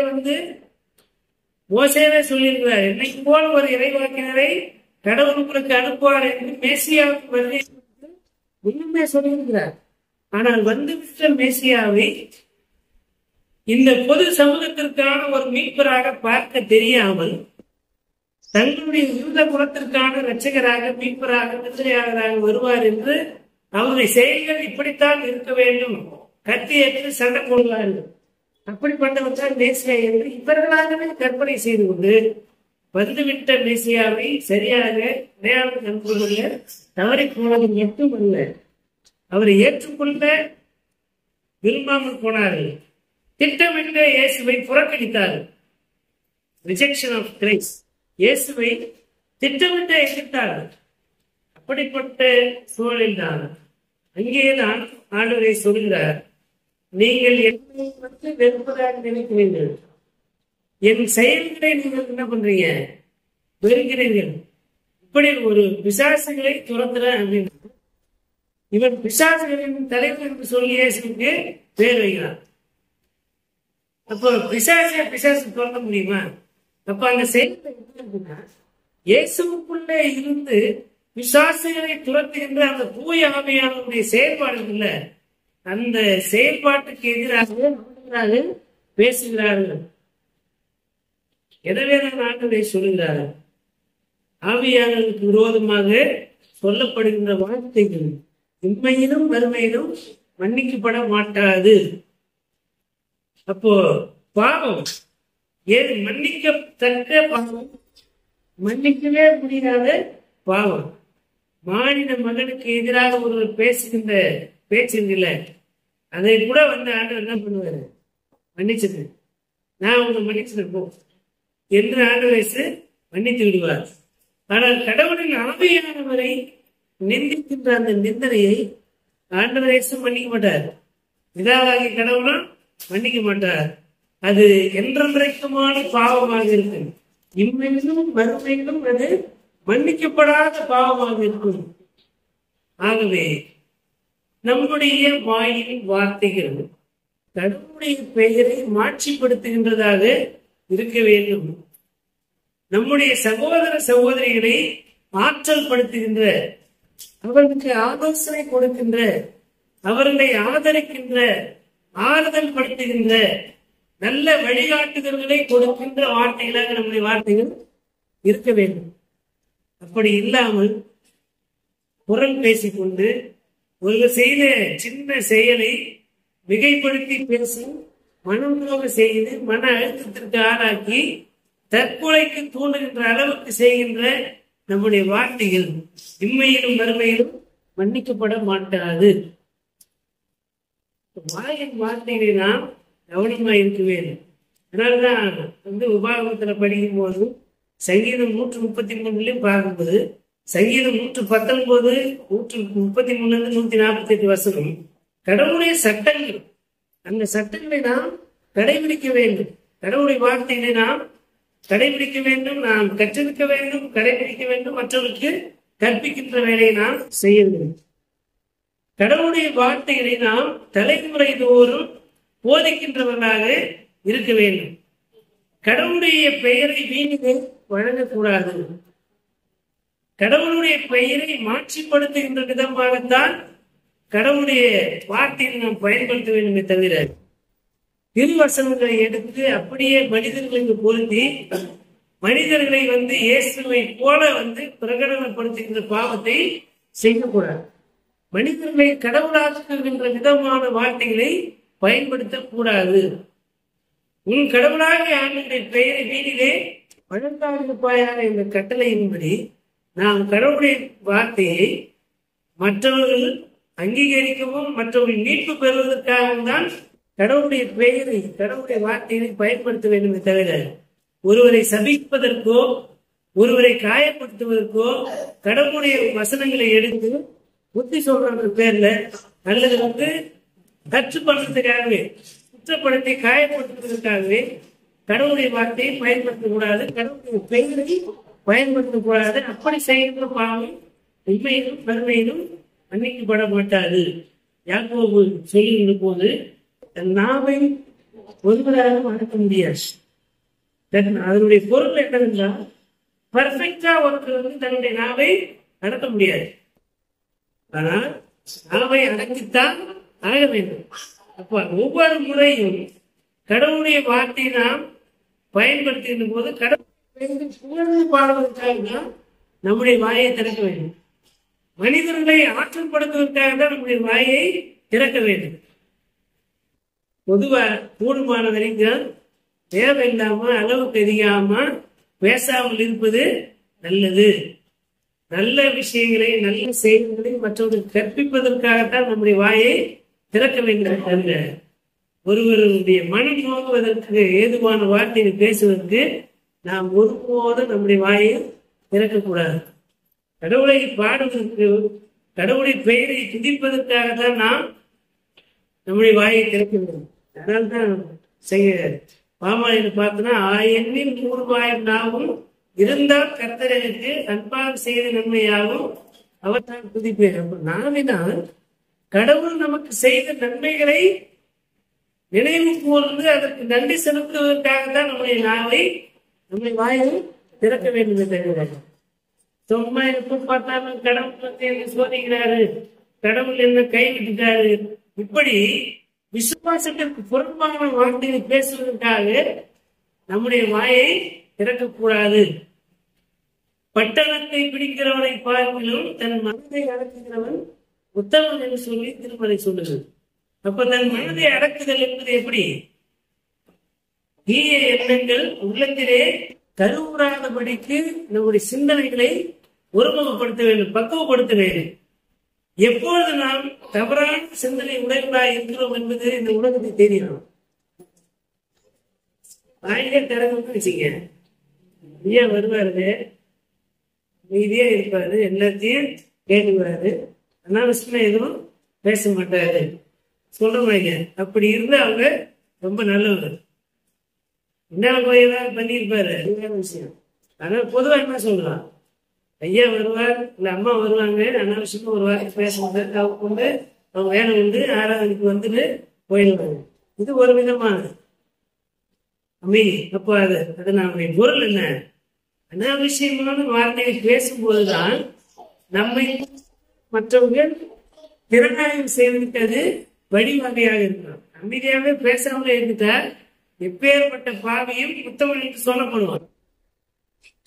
மோசேவே சொல்லியிருக்கிறார், என்னைக்கு போல ஒரு இறைவாக்கினரை கடவுள் உங்களுக்கு அனுப்புவார் என்று மேசியாவுக்கு வருகை முன்னுமே சொல்லியிருக்கிறார். ஆனால் வந்துவிட்ட மேசியாவை இந்த பொது சமூகத்திற்கான ஒரு மீட்பராக பார்க்க தெரியாமல் தங்களுடைய யூத குலத்திற்கான இரட்சகராக, மீட்பராக, விடுதலையாளராக வருவார் என்று அவருடைய செயல்கள் இப்படித்தான் இருக்க வேண்டும், கத்தியேற்று சண்டை போடுவார்கள், அப்படிப்பட்டவர்கள் மேசியா என்று இவர்களாகவே கற்பனை செய்து கொண்டு வந்துவிட்ட மேசியாவை சரியாக அடையாளம் கண்டுகொள்ள தவறி போனது மட்டுமல்ல, அவரை ஏற்றுக்கொள்ள விரும்பாமல் போனார்கள். திட்டமிட்ட இயேசுவை புறக்கணித்தார்கள். ரிஜெக்ஷன் ஆஃப் கிரைஸ்ட், இயேசுவை திட்டமிட்ட எதிர்த்தார்கள். அப்படிப்பட்ட சூழலில் தான் அங்கேதான் ஆண்டவரை சொல்கிறார், நீங்கள் என்னை வெறுப்பதாக நினைக்கிறீர்கள், என் செயல்களை நீங்கள் என்ன பண்றீங்க, வெறுக்கிறீர்கள். இப்படி ஒரு பிசாசுகளை துரத்துற அப்படின்னு இவன் பிசாசுகளின் தலைவர் என்று சொல்லி இயேசுக்கு பேர் வைக்கிறான். அப்போ பிசாசு துரத்த முடியுமா? அப்ப அந்த செயல்கள் எப்படி இருக்குன்னா, இயேசுக்குள்ளே இருந்து பிசாசுகளை துரத்துகின்ற அந்த தூய ஆவியானவருடைய செயல்பாடுகள்ல அந்த செயல்பாட்டுக்கு எதிராக பேசுகிறார்கள். எனவே ஆண்டவரை சொல்லுகிறார்கள், ஆவியானவருக்கு விரோதமாக சொல்லப்படுகின்ற வார்த்தைகள் உண்மையிலும் வறுமையிலும் மன்னிக்கப்பட மாட்டாது. அப்போ பாவம் ஏது மன்னிக்கத்தக்க பாவம், மன்னிக்கவே முடியாத பாவம். மாநில மகனுக்கு எதிராக ஒருவர் பேசுகின்ற பேச்சுங்கல்ல, அதை கூட ஆண்டவர் என்ன பண்ணுவாரு, மன்னிச்சது நான் உங்க மன்னிச்சிருப்போம் என்று ஆண்டவர் மன்னித்து விடுவார். ஆனால் கடவுளின் ஆவியானவரை நிந்திக்கின்ற அந்த நிந்தனையை ஆண்டவர் மன்னிக்க மாட்டார். பிதாவாகிய கடவுளும் மன்னிக்க மாட்டார். அது என்றென்றைக்குமான பாவமாக இருக்கும். இம்மையிலும் மறுமையிலும் அது மன்னிக்கப்படாத பாவமாக இருக்கும். ஆகவே நம்முடைய வாயின் வார்த்தைகள் கடவுளுடைய பெயரை மாட்சிப்படுத்துகின்றதாக இருக்க வேண்டும். நம்முடைய சகோதர சகோதரிகளை ஆற்றல் படுத்துகின்ற, அவர்களுக்கு ஆலோசனை கொடுக்கின்ற, அவர்களை ஆதரிக்கின்ற, ஆறுதல் படுத்துகின்ற, நல்ல வழிகாட்டுதல்களை கொடுக்கின்ற வார்த்தைகளாக நம்முடைய வார்த்தைகள் இருக்க வேண்டும். அப்படி இல்லாமல் புறம் பேசிக்கொண்டு ஒருவர் செய்த சின்ன செயலை மிகைப்படுத்தி பேசி மனநோக செய்து மன அழுத்தத்திற்கு ஆளாக்கி தற்கொலைக்கு தூண்டுகின்ற அளவுக்கு செய்கின்ற நம்முடைய வார்த்தைகள் இம்மையிலும் மறுமையிலும் மன்னிக்கப்பட மாட்டாது. வாயின் வார்த்தைகளை நாம் கவனமா இருக்க வேண்டும். அதனாலதான் உபாகமத்துல படிக்கும் போது சங்கீதம் 133 பார்க்கும்போது சங்கீதம் 119, 133 148 வசனம் கடவுளுடைய சட்டங்கள். அந்த சட்டங்களை நாம் கடைபிடிக்க வேண்டும். கடவுளுடைய வார்த்தைகளை நாம் கடைபிடிக்க வேண்டும், நாம் கற்றிருக்க வேண்டும், கடைபிடிக்க வேண்டும், மற்றவர்களுக்கு கற்பிக்கின்ற வேலையை நாம் செய்ய வேண்டும். கடவுளுடைய வார்த்தைகளை நாம் தலைமுறை தோறும் போதிக்கின்றவர்களாக இருக்க வேண்டும். கடவுளுடைய பெயரை வீணிலே வழங்கக்கூடாது. கடவுளுடைய பெயரை மாட்சிப்படுத்துகின்ற விதமாகத்தான் கடவுளுடைய வார்த்தையை நாம் பயன்படுத்த வேண்டுமே தவிர திருவசனங்களை எடுத்து அப்படியே மனிதர்களுக்கு பொருந்தி மனிதர்களை இயேசுவை போல பிரகடனப்படுத்துகின்ற பாவத்தை செய்யக்கூடாது. மனிதர்களை கடவுளாக்குகின்ற விதமான வார்த்தைகளை பயன்படுத்தக்கூடாது. உன் கடவுளாக ஆண்டுடைய பெயரை வீட்டிலே வழங்காதிருப்பாயாக என்ற கட்டளையின்படி நாம் கடவுளுடைய வார்த்தையை மற்றவர்கள் அங்கீகரிக்கவும் மற்றவர்கள் மீட்பு பெறுவதற்காகவும் தான் கடவுளுடைய பெயரை கடவுளுடைய வார்த்தையை பயன்படுத்த வேண்டும். தவிர ஒருவரை சபிப்பதற்கோ ஒருவரை காயப்படுத்துவதற்கோ கடவுளுடைய வசனங்களை எடுத்து புத்தி சொல்ற பேர்ல அல்லது கற்று பண்ணுறதுக்காகவே குற்றப்படத்தை காயப்படுத்துவதற்காகவே கடவுளுடைய வார்த்தையை பயன்படுத்தக்கூடாது. கடவுளுடைய பெயரை பயன்படுத்தக்கூடாது. அப்படி செய்கின்ற பாவம் உண்மையிலும் மறுமையிலும் மன்னிக்கப்பட மாட்டாது. யாக்கோபு சொல்லுகின்ற போது நாவை ஒருவராலும் அடக்க முடியாது. அதனுடைய பொருள் என்னவென்றால் பர்ஃபெக்டா ஒருத்தர் தன்னுடைய நாவை அடக்க முடியாது. ஆனால் நாவை அடக்கித்தான் ஆக வேண்டும். அப்ப ஒவ்வொரு முறையும் கடவுளுடைய வார்த்தையை நாம் பயன்படுத்துகின்ற போது கடவுளை பாடுவதற்காக தான் நம்முடைய வாயை திறக்க வேண்டும். மனிதர்களை ஆற்றல்படுத்துவதற்காக தான் நம்முடைய வாயை திறக்க வேண்டும். பொதுவா கூடுமான வரைக்கும் தேவையில்லாம அளவுக்கு அதிகமா பேசாமல் இருப்பது நல்லது. நல்ல விஷயங்களை நல்ல செய்திகளை மற்றவர்களுக்கு கற்பிப்பதற்காகத்தான் நம்முடைய வாயை திறக்க வேண்டும். அல்ல ஒருவருடைய மனம் நோக்குவதற்கு ஏதுவான வார்த்தையை பேசுவதற்கு நாம் ஒருபோதும் நம்முடைய வாயை திறக்கக்கூடாது. கடவுளை பாடுவதற்கு கடவுளுடைய பெயரை துதிப்பதற்காகத்தான் நாம் நம்முடைய வாயை திறக்க வேண்டும். அதனால்தான் செய்ய பாமாயில் பார்த்தோன்னா 1000 நாவும் இருந்தால் கர்த்தருக்கு அன்பாக செய்த நன்மையாகும் அவர் தான் துதிப்பேன். நாவினால் கடவுள் நமக்கு செய்த நன்மைகளை நினைவு கூர்ந்து அதற்கு நன்றி செலுத்துவதற்காகத்தான் நம்முடைய நாவை நம்முடைய வாயை திறக்க வேண்டும். தவிர சும்மா எப்ப பார்த்தாலும் கடவுள் என்ன சோதிக்கிறாரு, கடவுள் என்ன கைவிட்டுட்டாரு, இப்படி விசுவாசத்திற்கு புறம்பான வார்த்தையை பேசுவதற்காக நம்முடைய வாயை திறக்கக்கூடாது. பட்டணத்தை பிடிக்கிறவனை பார்க்கிலும் தன் மனதை அடக்குகிறவன் உத்தமன் என்று சொல்லி திருமலை சொல்லுது. அப்ப தன் மனதை அடக்குதல் என்பது எப்படி? தீய எண்ணங்கள் உள்ளத்திலே கருவுறாதபடிக்கு நம்முடைய சிந்தனைகளை ஒருமுகப்படுத்த வேண்டும், பக்குவப்படுத்த வேண்டும். எப்பொழுது நாம் தவறான சிந்தனை உடையவர்களாக இருக்கிறோம் என்பது இந்த உலகத்தை தெரியணும். வாயிலே திறந்து வச்சுங்க, ஐயா வருவாரு, அமைதியா இருப்பாரு, எல்லாத்தையும் கேட்டுவாரு, அனாவசியமா எதுவும் பேச மாட்டாரு, சொல்றவங்க. அப்படி இருந்து அவங்க ரொம்ப நல்லவர். என்னால போய் ஏதாவது பண்ணியிருப்பாரு, வேற விஷயம். ஆனா பொதுவா என்ன சொல்லலாம், ஐயா வருவார் இல்ல அம்மா வருவாங்க, அனாவசியமா ஒரு வார்த்தை பேச மாட்டாரு, அவங்க கொண்டு அவங்க வேலை உண்டு ஆராதனைக்கு வந்துட்டு போயிடுவாங்க. இது ஒரு விதமான அமைதி. அப்போ அது நம்முடைய பொருள் என்ன? அனாவசியமான வார்த்தைகள் பேசும்போதுதான் நம்மை மற்றவர்கள் திறனாய்வு செய்வதற்கு அது வழிவகையாக இருக்கும். அமைதியாகவே பேசாமலே இருந்துட்டா எப்பேற்பட்ட பாவியும் புத்தகம் என்று சொல்லப்படுவார்.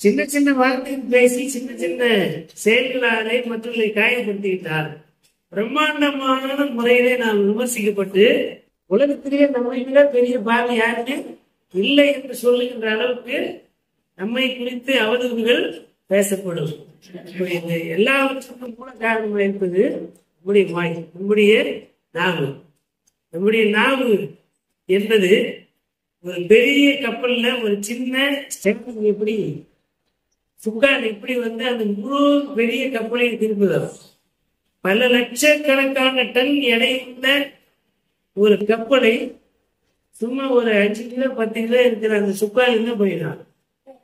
சின்ன சின்ன வார்த்தைகள் பேசி சின்ன சின்ன செயல்களாலே மற்றவர்களை காயப்படுத்திவிட்டார். பிரம்மாண்டமான முறையிலே நாம் விமர்சிக்கப்பட்டு உலகத்திலேயே நம்மை விட பெரிய பாவி யாருமே இல்லை என்று சொல்லுகின்ற அளவுக்கு நம்மை குறித்து அவதூறுகள் பேசப்படும். எல்லாவற்றுக்கும் மூல காரணமாக இருப்பது நம்முடைய வாய், நம்முடைய நாவு. நம்முடைய நாவு என்பது ஒரு பெரிய கப்பல்ல ஒரு சின்ன ஸ்டெப் எப்படி சுக்கான் எப்படி அந்த முழு பெரிய கப்பலை திருப்புதல். பல லட்சக்கணக்கான டன் எடையுள்ள ஒரு கப்பலை சும்மா ஒரு 5 கிலோ 10 கிலோ இருக்கிற அந்த சுக்கான் என்ன போயிடும்,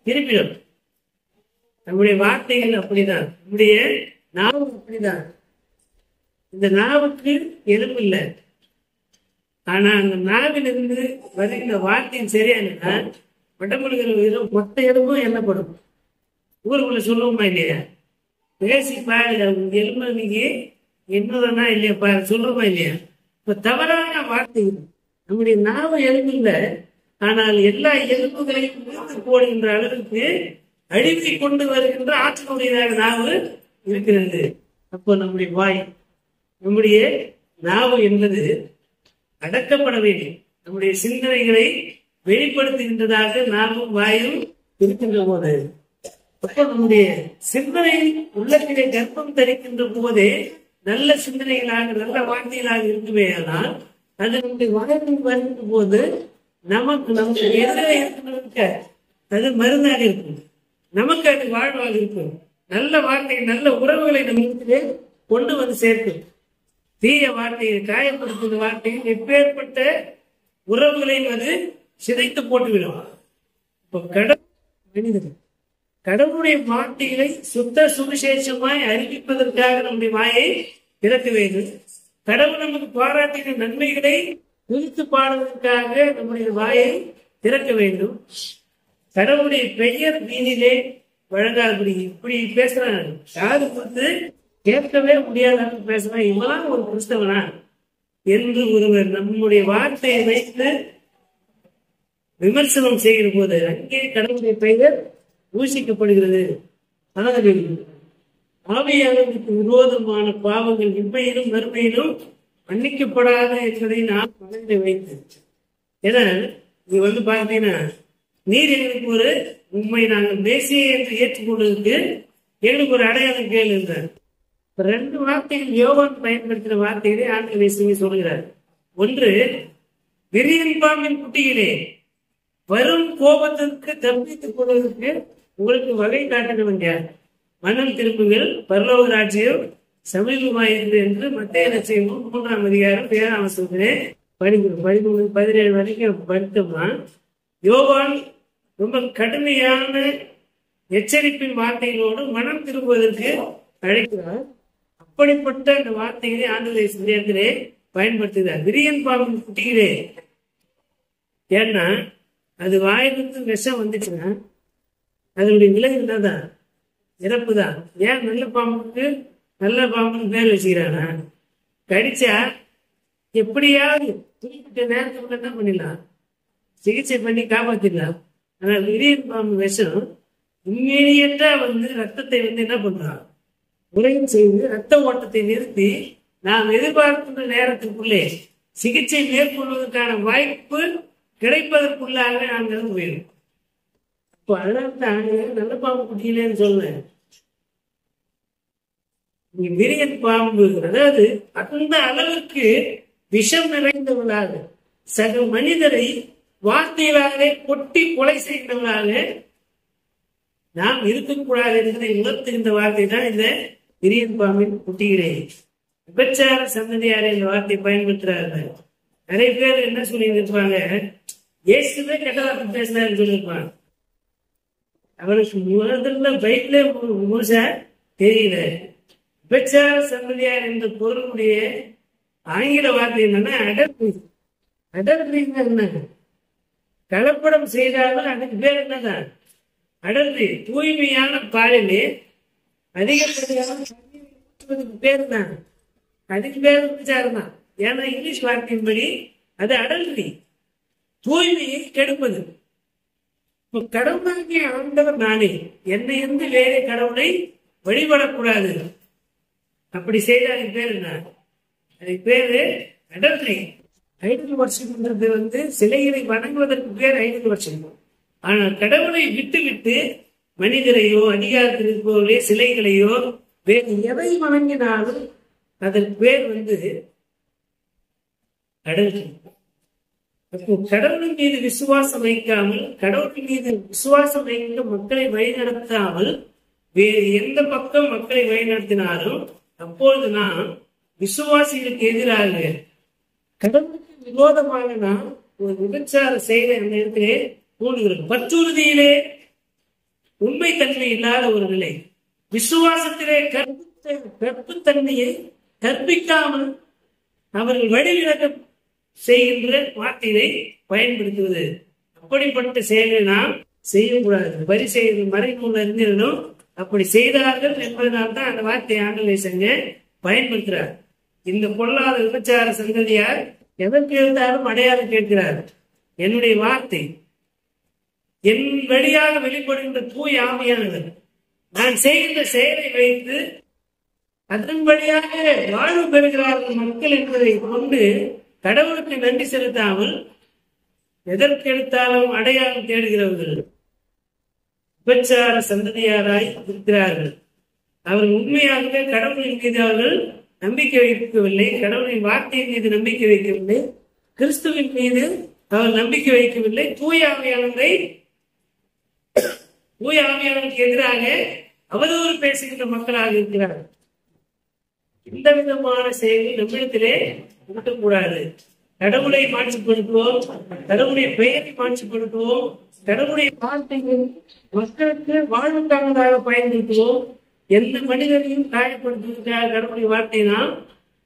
திருப்பிடும். நம்முடைய வார்த்தைகள் அப்படிதான், நம்முடைய நாவு அப்படிதான். இந்த நாவுக்கு எலும்பு இல்லை, ஆனா அந்த நாவிலிருந்து வருகிற வார்த்தையும் சரியான உடம்புல மொத்த எலும்பும் எண்ணப்படும். ஊருக்குள்ள சொல்லுவோமா இல்லையா, பேசி பாரு எலும்பு நீங்க என்னன்னா இல்லையா பாரு சொல்றோமா இல்லையா. இப்ப தவறான வார்த்தைகள் நம்முடைய நாவு எலும்புல ஆனால் எல்லா எலும்புகளையும் விழுந்து போடுகின்ற அளவுக்கு அழிவை கொண்டு வருகின்ற ஆற்றலுடையதாக நாவு இருக்கிறது. அப்போ நம்முடைய வாய், நம்முடைய நாவு என்பது அடக்கப்பட வேண்டும். நம்முடைய சிந்தனைகளை வெளிப்படுத்துகின்றதாக நாமும் வாயும் இருக்கின்ற போது, அப்போ நம்முடைய சிந்தனை உள்ளத்திலே கர்ப்பம் தரிக்கின்ற போதே நல்ல சிந்தனைகளாக நல்ல வார்த்தைகளாக இருக்குமே. ஆனால் அது நம்முடைய வாயில் வருகின்ற போது நமக்கு எதிராக இருக்கிறவங்க அது மருந்தாக இருக்கும், நமக்கு அது வாழ்வாக இருக்கும். நல்ல வார்த்தைகள் நல்ல உறவுகளை நம்ம கொண்டு வந்து சேர்க்கும். தீய வார்த்தையை காயப்படுத்துகிற வார்த்தைகள் எப்பேற்பட்ட உறவுகளையும் அது சிதைத்து போட்டுவிடும். இப்போ கடவுளுடைய வார்த்தைகளை சுத்த சுவிசேஷமாய் அறிவிப்பதற்காக நம்முடைய வாயை திறக்க வேண்டும். கடவுள் நமக்கு பாராட்டின நன்மைகளை குறித்து பாடுவதற்காக நம்முடைய வாயை திறக்க வேண்டும். கடவுளுடைய பெயர் வீணிலே வழங்காதபடி இப்படி பேசுறான், யாரு வந்து கேட்கவே முடியாத பேசுறான், இவெல்லாம் ஒரு கிறிஸ்தவனா என்று ஒருவர் நம்முடைய வார்த்தையை வைத்து விமர்சனம் செய்கிற போது அங்கே கடவுளுடைய பெயர் தூஷிக்கப்படுகிறது. ஆவியானவருக்கு விரோதமான பாவங்கள் இம்மையிலும் மறுமையிலும் மன்னிக்கப்படாத என்பதை நாம் மனதில் வைத்து, ஏன்னா இது வந்து பார்த்தீங்கன்னா நீர் எங்களுக்கு ஒரு உண்மை நாங்கள் மேசியை என்று ஏற்றுக்கொள்வதற்கு எங்களுக்கு ஒரு அடையாளம் கேள் என்றார். ரெண்டு வார்த்தைகள் யோவான் பயன்படுத்தின வார்த்தைகளை ஆண்டவர் சொல்கிறார். ஒன்று, விரியன் பாம்பின் குட்டிகளே, வரும் கோபத்திற்கு தப்பித்துக் கொள்வதற்கு உங்களுக்கு வகை காட்டினவங்க யார்? மனம் திருப்புகள், பரலோக ராஜ்யம் சமீபமாயிருந்து என்று மத்திய லட்சியமும் 3ஆம் அதிகாரம் 7ஆம் வசனத்திலே 13, 17 வரைக்கும் படித்தோம்னா, யோவான் ரொம்ப கடுமையான எச்சரிப்பின் வார்த்தைகளோடு மனம் திரும்புவதற்கு அழைக்கிறார். அப்படிப்பட்ட அந்த வார்த்தைகளை ஆண்டவர் சமயத்திலே பயன்படுத்துகிறார். விரியன் பாம்பின் குட்டிகளே, ஏன்னா அது வாயிலிருந்து விஷம் வந்துச்சுன்னா அதனுடைய விலை என்னதான்? இறப்பு தான். ஏன் நல்ல பாம்புக்கு நல்ல பாம்புன்னு பேர் வச்சுக்கிறானா? கடிச்சா எப்படியாவது குறிப்பிட்ட நேரத்துக்குள்ள என்ன பண்ணிடலாம், சிகிச்சை பண்ணி காப்பாத்திடலாம். ஆனால் விரியன் பாம்பு விஷம் இம்மீடியட்டா வந்து ரத்தத்தை வந்து என்ன பண்றான், உரையும் செய்து ரத்த ஓட்டத்தை நிறுத்தி நாம் எதிர்பார்க்கின்ற நேரத்திற்குள்ளே சிகிச்சை மேற்கொள்வதற்கான வாய்ப்பு கிடைப்பதற்குள்ளாக நாங்கள் போயிடும். இப்போ அதனால்தான் நல்ல பாம்பு குட்டியிலேன்னு சொல்லுவேன். விரியன் பாம்பு அதாவது அந்த அளவுக்கு விஷம் நிறைந்தவர்களாக சக மனிதரை வார்த்தைகளாக கொட்டி கொலை செய்கிறவர்களாக நாம் இருக்கக்கூடாது என்பதை உணர்த்துகின்ற வார்த்தை தான் இந்த விரியன் பாம்பின் குட்டிகளே. விபச்சார சந்ததியார் என்ற வார்த்தை பயன்படுத்துறாரு. நிறைய பேர் என்ன சொல்லியிருப்பாங்க, இயேசுவே கெட்ட வார்த்தை பேசினாருன்னு சொல்லியிருப்பாங்க. அவனுக்கு முதல்ல பைக்ல முழுசா தெரியல. விபச்சார சந்ததியார் என்ற பொருளுடைய ஆங்கில வார்த்தை என்னன்னா அடல்ட்ரி. அடல்ட்ரின்னா என்ன? கலப்படம் செய்தாலும் அதுக்கு பேர் என்னதான்? அடல்ட்ரி. தூய்மையான பாலிலே அதிகப்படியான பேர் தான், அதுக்கு பேர் விபச்சாரம் தான். ஏன்னா இங்கிலீஷ் வார்த்தையின்படி அது அடல்ட்ரி, தூய்மையை கெடுப்பது. இப்ப கடவுளாகிய ஆண்டவர் நானே, என்னை இருந்து வேற கடவுளை வழிபடக்கூடாது. அப்படி செய்த அதுக்கு பேர் என்ன? அதுக்கு பேரு அடல்ட்ரி. ஐடல் வர்ஷிப்ன்றது வந்து சிலைகளை வணங்குவதற்கு பேர் ஐடல் வர்ஷிப். ஆனால் கடவுளை விட்டு விட்டு மனிதரையோ அதிகாரத்தில் இருப்பவர்களே சிலைகளையோ வேறு எதை வணங்கினாலும் அதற்கு பேர் வந்து அடல்ட்ரி. கடவுளின் மீது விசுவாசம் வைக்காமல், கடவுளின் மீது விசுவாசம் வைக்க மக்களை வழிநடத்தாமல் வேறு எந்த பக்கம் மக்களை வழிநடத்தினாலும் அப்பொழுது நாம் விசுவாசிகளுக்கு எதிராக கடவுளுக்கு விரோதமாக நாம் ஒரு விபச்சார செயலை அந்த இடத்திலே தூண்டுகிறோம். பற்றுறுதியிலே உண்மை தன்மை இல்லாத ஒரு நிலை, விசுவாசத்திலே கற்புத்தன்மையை கற்பிக்காமல் அவர்கள் வழிவிலக்கம் செய்கின்ற வார்த்தையை பயன்படுத்துவது, அப்படிப்பட்ட செயலை நாம் செய்யக்கூடாது. வரி செய்வது மறைநூல் அறிஞர்களும் அப்படி செய்தார்கள் என்பதனால்தான் அந்த வார்த்தையை ஆண்டவர் செஞ்ச பயன்படுத்துறார். இந்த பொல்லாத விபச்சார சந்ததியார் எதற்கு இருந்தாலும் அடையாளம் கேட்கிறார். என்னுடைய வார்த்தை, என் வழியாக வெளிப்படுகின்ற தூய ஆவியானவர் நான் செய்கின்ற செயலை வைத்து அதன் வழியாக வாழ்வு பெறுகிறார்கள் மக்கள் என்பதை கொண்டு கடவுளுக்கு நன்றி செலுத்தாமல் எதற்கெடுத்தாலும் அடையாளம் தேடுகிறவர்கள் விபச்சார சந்ததியாராய் இருக்கிறார்கள். அவர்கள் உண்மையாகவே கடவுளின் மீது அவர்கள் நம்பிக்கை வைக்கவில்லை, கடவுளின் வார்த்தையின் மீது நம்பிக்கை வைக்கவில்லை, கிறிஸ்துவின் மீது அவர் நம்பிக்கை வைக்கவில்லை. தூய ஆவியானவருக்கு எதிராக அவதூறு பேசுகின்ற மக்களாக இருக்கிறார்கள். இந்த விதமான செயல்கள் நம்மிடத்திலே கூடாது. கடவுளை மாட்சிப்படுத்துவோம், கடவுளுடைய பெயரை மாட்சிப்படுத்துவோம், கடவுளுடைய வார்த்தைகள் மக்களுக்கு வாழ்வுக்கானதாக பயன்படுத்துவோம். எந்த மனிதனையும் காயப்படுத்துவதற்காக கடவுளுடைய வார்த்தையை நாம்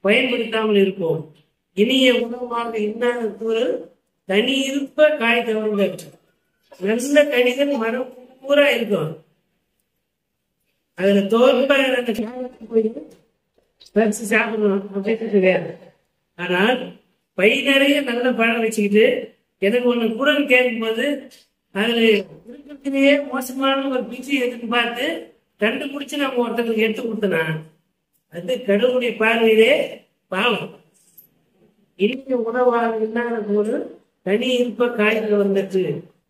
பயன்படுத்தாமல் இருப்போம். இனிய உணவாக இன்னாத பொருள் தனி இருப்ப காய் தவறுங்கள். நல்ல கனிகள் மரம் பூரா இருக்கும், அதுல தோற்ப அந்த போய் பறிச்சு சாப்பிடணும் அப்படின்னு கிடையாது. ஆனால் பை நிறைய நல்ல பழம் வச்சுக்கிட்டு எனக்கு ஒண்ணு கூட கேட்கும் போது அதுல இருக்கிறதுலேயே மோசமான ஒரு பிச்சு எதுன்னு பார்த்து கண்டுபிடிச்சு நம்ம ஒருத்தருக்கு எடுத்து கொடுத்தனா அது கடவுளுடைய பார்வையிலே பாவம். இனிய உணவாக இல்லாத போது தனி இருப்ப காய்கள் வந்துட்டு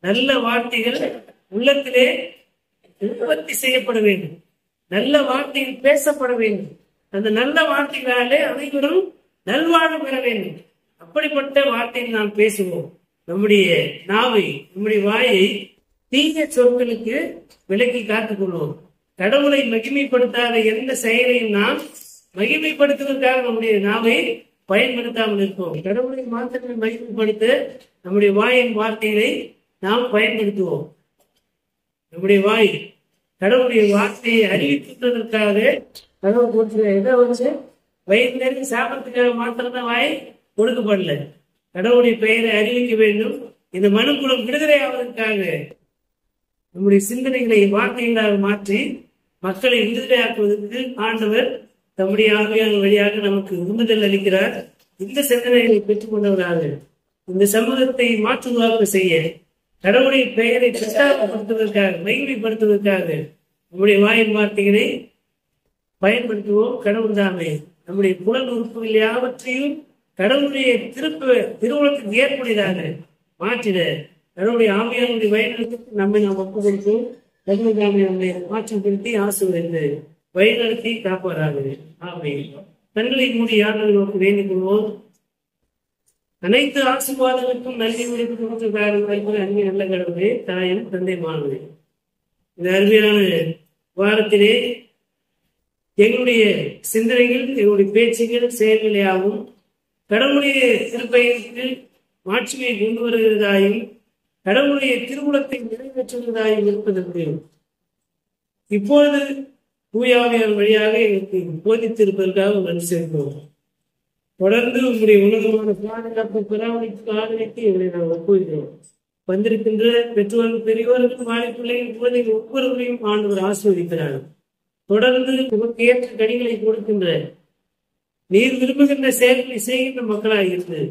நல்ல வார்த்தைகள் உள்ளத்திலே உற்பத்தி செய்யப்பட வேண்டும், நல்ல வார்த்தைகள் பேசப்பட வேண்டும். அந்த நல்ல வார்த்தைகளாலே அனைவரும் நல்வாழ்வு பெற வேண்டும். அப்படிப்பட்ட வார்த்தையை நாம் பேசுவோம். நம்முடைய நாவை, நம்முடைய வாயை தீய சொற்களுக்கு விலக்கி காத்துக் கொள்வோம். கடவுளை மகிமைப்படுத்தாத எந்த செயலையும் நாம் மகிமைப்படுத்துவதற்காக நம்முடைய நாவை பயன்படுத்தாமல் இருப்போம். கடவுளை மாத்திரமே மகிமைப்படுத்த நம்முடைய வாயின் வார்த்தைகளை நாம் பயன்படுத்துவோம். நம்முடைய வாய் கடவுளுடைய வார்த்தையை அறிவிப்பதற்காக கடவுள் கொடுத்த எதை வச்சு வயிறு நிறைய சாப்பிட்றதுக்காக மாத்திரம்தான் வாய் கொடுக்கப்படல. கடவுளுடைய பெயரை அறிவிக்க வேண்டும். இந்த மனுக்குளம் விடுதலை ஆவதற்காக நம்முடைய சிந்தனைகளை வார்த்தைகளாக மாற்றி மக்களை விடுதலையாக்குவதற்கு ஆண்டவர் தம்முடைய ஆவியான வழியாக நமக்கு உந்துதல் அளிக்கிறார். இந்த சிந்தனைகளை பெற்றுக் கொண்டவராக இந்த சமூகத்தை மாற்றுவாக்க செய்ய கடவுளுடைய பெயரை பிரச்சாரப்படுத்துவதற்காக, மகிமைப்படுத்துவதற்காக நம்முடைய வாயின் வார்த்தைகளை பயன்படுத்துவோம். கடவுள் தாமே நம்முடைய புலன் உறுப்புகள் யாவற்றையும் கடவுளுடைய திருவுளத்துக்கு ஏற்புடையதாக மாற்றிட கடவுளுடைய ஆவியானுடைய வழிநடத்துக்கு நம்மை நாம் ஒப்புக் கொடுப்போம். கடவுள் தாமே நம்மை மாற்றப்படுத்தி ஆசிர்வதித்து வழிநடத்தி காப்பாராக. ஆமென். கண்களை மூடி யாரை நோக்கி வேண்டிக் கொள்வோம். அனைத்து ஆசீர்வாதங்களுக்கும் நன்றி கொடுத்து அன்பு நல்ல கடவுளே, தாயும் தந்தை மாணவரே, இந்த அருமையான வாரத்திலே எங்களுடைய சிந்தனைகள், எங்களுடைய பேச்சுகள், செயல்களையாகவும் கடவுளுடைய திருப்பெயருக்கு மாட்சியை கொண்டு வருகிறதாயும் கடவுளுடைய திருவுளத்தை நிறைவேற்றுவதாயும் இருப்பதற்கு இப்பொழுது தூயாவியார் வழியாக எங்களுக்கு போதித்திருப்பதற்காக நன்றி சேர்க்கிறோம். தொடர்ந்து உங்களுடைய உன்னதமான பாதுகாப்பு பராமரிப்பு ஆதரித்து எங்களை நாம் ஒப்புகிறோம். வந்திருக்கின்ற பெற்றோர்கள், பெரியோர்கள், வாழை பிள்ளைகள், குழந்தைகள் ஒவ்வொருவரையும் ஆண்டவர் ஆசீர்வதிக்கிறார்கள். தொடர்ந்து நமக்கு ஏற்ற கனிகளை கொடுக்கின்ற, நீர் விரும்புகின்ற செயல்களை செய்கின்ற மக்களாக இருந்து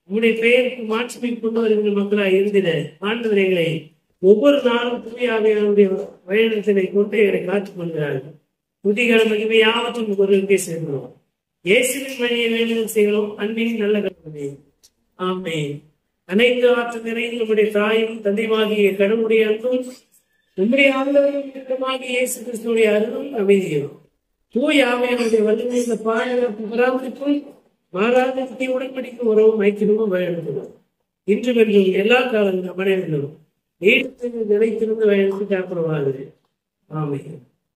உங்களுடைய பெயருக்கு மாட்சிமை கொண்டு வருகின்ற மக்களாக இருந்திட ஆண்டவர்களை ஒவ்வொரு நாளும் தூயாவியாருடைய வழிநடத்தலை கொண்டு எங்களை காத்துக் கொள்கிறார்கள். புதிகளை மகிமை யாவற்றும் ஒருவருக்கே சேர்க்கிறோம். இயேசுவின் வழியை வேண்டுதல் செய்கிறோம். அன்பின் நல்ல கடவுளே, ஆமென். அனைத்து ஆற்று நிறைந்து நம்முடைய தாயும் தந்தையுமாகிய கடவுளுடைய அன்பும் நம்முடைய ஆண்டவரும் இயேசு கிறிஸ்துடைய அருளும் அமைதியும் தூய ஆவியானுடைய வல்லமையுள்ள பாதுகாப்பு பராமரிப்பும் மாறாத உடன்படிக்கும் உறவும் ஐக்கியமும் வழிநடத்துவோம். இன்று வென்றும் எல்லா காலங்களும் அமனையிலும் நீடித்து நிலைத்திருந்து வழிநடத்தி காப்படுவார்கள். ஆமென்.